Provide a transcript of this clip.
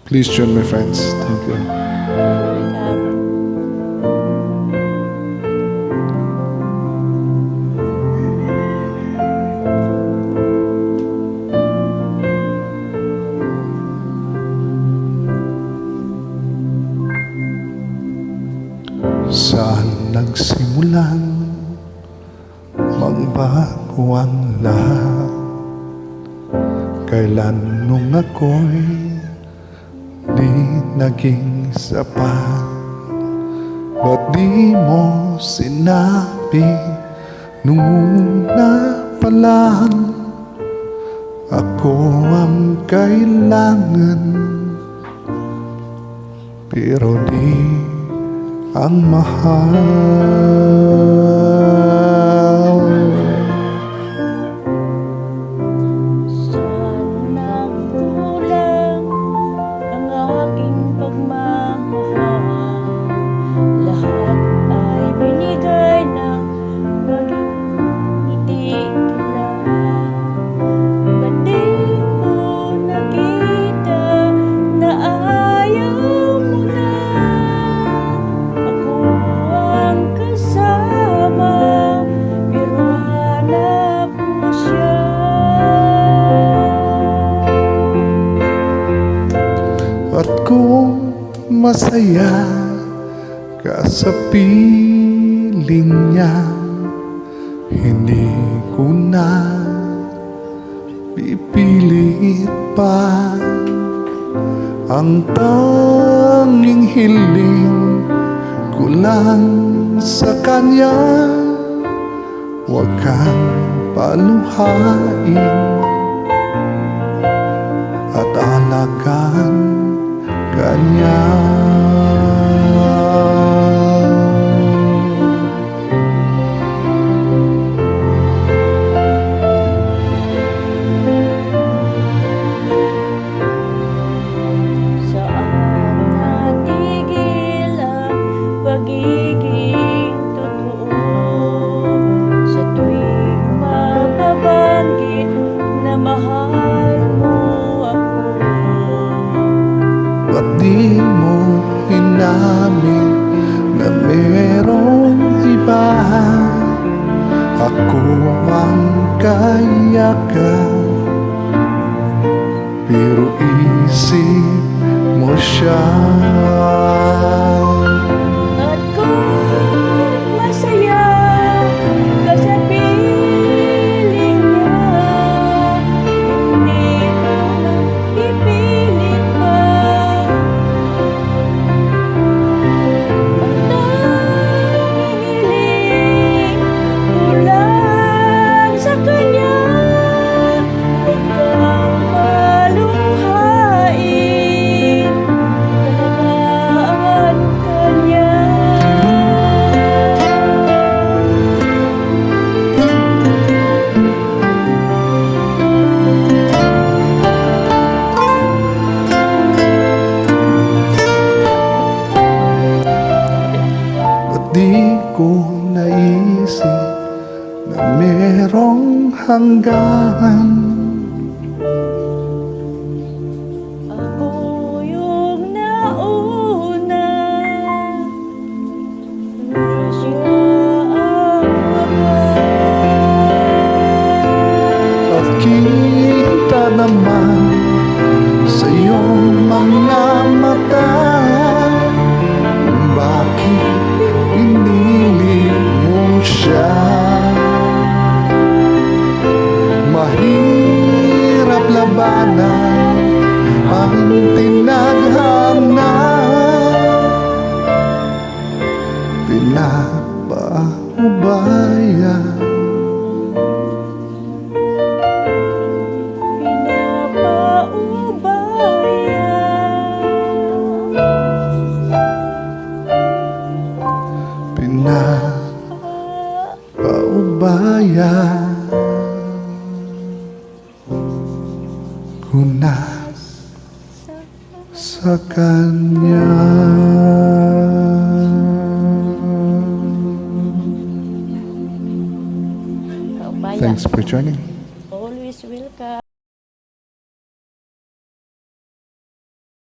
Please join my friends. Thank you. Saan nagsimulan magbago ang lahat? Kailan nung ako'y di naging sapat? Ba't di mo sinabi nung una pa lang ako ang kailangan, pero di ang mahal? Saan nagkulang ang aking pagmamahal? Lahat ay binigay ng maging lang. Ba't di ko nakita na ayaw mo na ako ang kasama, pero hanap mo siya? At kung masaya ka sa piling niya, hindi ko na pipilit pa. Ang tanging hiling ko lang sa kanya, huwag kang paluhain at alagaan kanya. Saan natigil ang pagiging totoo? Sa tuwing mababanggit na mahal mo ako, Ba't di mo inamin na merong iba? Ako ang kayakan, pero isip mo siya. at kung masaya ka sa piling niya, hindi ko na ipilit pa. Ang tanging hiling ko lang sa kanya, huwag kang maluhain, alagaan kanya. Ba't di ko naisip na merong hanggan? Ako yung nauna, siya ang wakas. At kita naman sa iyong mga mata, bakit piniling mo siya? Mahirap labanan ang tinadhana, pinapaubaya. Paubaya ko na sa kanya. Thanks for joining.